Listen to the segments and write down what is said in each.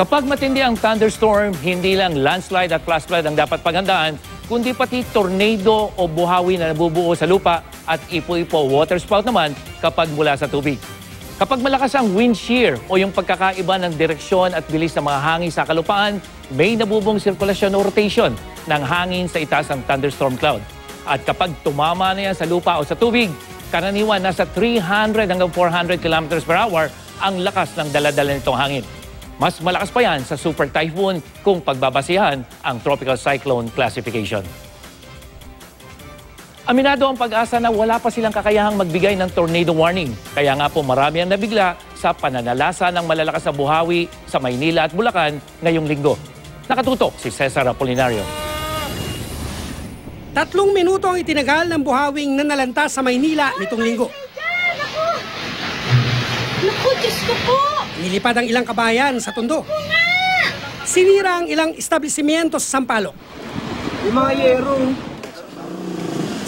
Kapag matindi ang thunderstorm, hindi lang landslide at flash flood ang dapat paghandaan, kundi pati tornado o buhawi na nabubuo sa lupa at ipo-ipo water spout naman kapag mula sa tubig. Kapag malakas ang wind shear o yung pagkakaiba ng direksyon at bilis ng mga hangin sa kalupaan, may nabubong sirkulasyon o rotation ng hangin sa itaas ng thunderstorm cloud. At kapag tumama na yan sa lupa o sa tubig, karaniwan nasa 300 hanggang 400 kilometers per hour ang lakas ng daladala nitong hangin. Mas malakas pa yan sa super typhoon kung pagbabasihan ang tropical cyclone classification. Aminado ang Pag-asa na wala pa silang kakayahang magbigay ng tornado warning. Kaya nga po marami ang nabigla sa pananalasa ng malalakas na buhawi sa Maynila at Bulacan ngayong linggo. Nakatutok si Cesar Apolinario. 3 minuto ang itinagal ng buhawing nanalanta sa Maynila nitong linggo. Naku, Diyos ko po! Nilipad ang ilang kabayan sa Tondo. Sinira ang ilang establishmento sa Sampaloc. Yung mga yero.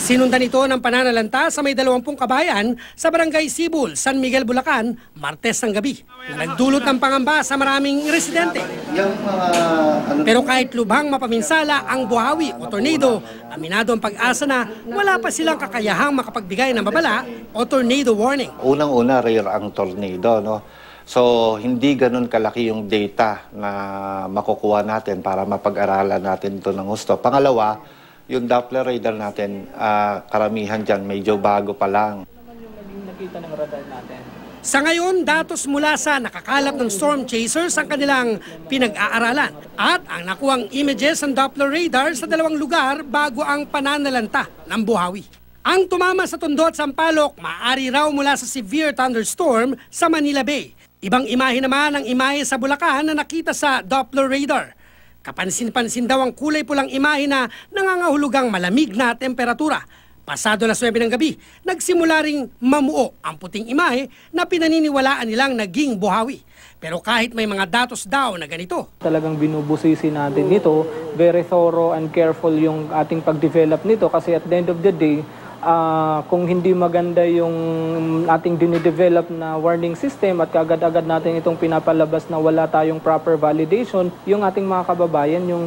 Sinundan ito ng pananalanta sa may 20 kabayan sa Barangay Sibul, San Miguel, Bulacan, Martes ng gabi. Na nagdulot ng pangamba sa maraming residente. Pero kahit lubhang mapaminsala ang buhawi o tornado, aminado ang Pag-asa na wala pa silang kakayahang makapagbigay ng babala o tornado warning. Unang-una, rare ang tornado, no? So, hindi ganun kalaki yung data na makukuha natin para mapag-aralan natin ito ng gusto. Pangalawa, yung Doppler radar natin, karamihan dyan, medyo bago pa lang. Sa ngayon, datos mula sa nakakalap ng storm chasers ang kanilang pinag-aaralan. At ang nakuhang images ng Doppler radar sa 2 lugar bago ang pananalanta ng buhawi. Ang tumama sa Tondo at Sampaloc, maaari raw mula sa severe thunderstorm sa Manila Bay. Ibang imahe naman ang imahe sa Bulacan na nakita sa Doppler radar. Kapansin-pansin daw ang kulay pulang imahe na nangangahulugang malamig na temperatura. Pasado las 9 ng gabi, nagsimula ring mamuo ang puting imahe na pinaniniwalaan nilang naging buhawi. Pero kahit may mga datos daw na ganito, Talagang binubusisi natin ito. Very thorough and careful yung ating pag-develop nito kasi at the end of the day, kung hindi maganda yung ating dinidevelop na warning system at kagad-agad natin itong pinapalabas na wala tayong proper validation, yung ating mga kababayan yung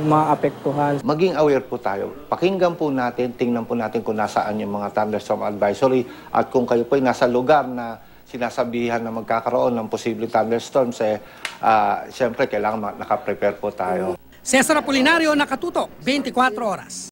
maapektuhan. Maging aware po tayo. Pakinggan po natin, tingnan po natin kung nasaan yung mga thunderstorm advisory at kung kayo po ay nasa lugar na sinasabihan na magkakaroon ng posibleng thunderstorms, siyempre kailangan nakaprepare po tayo. Cesar Apolinario, Nakatutok, 24 Oras.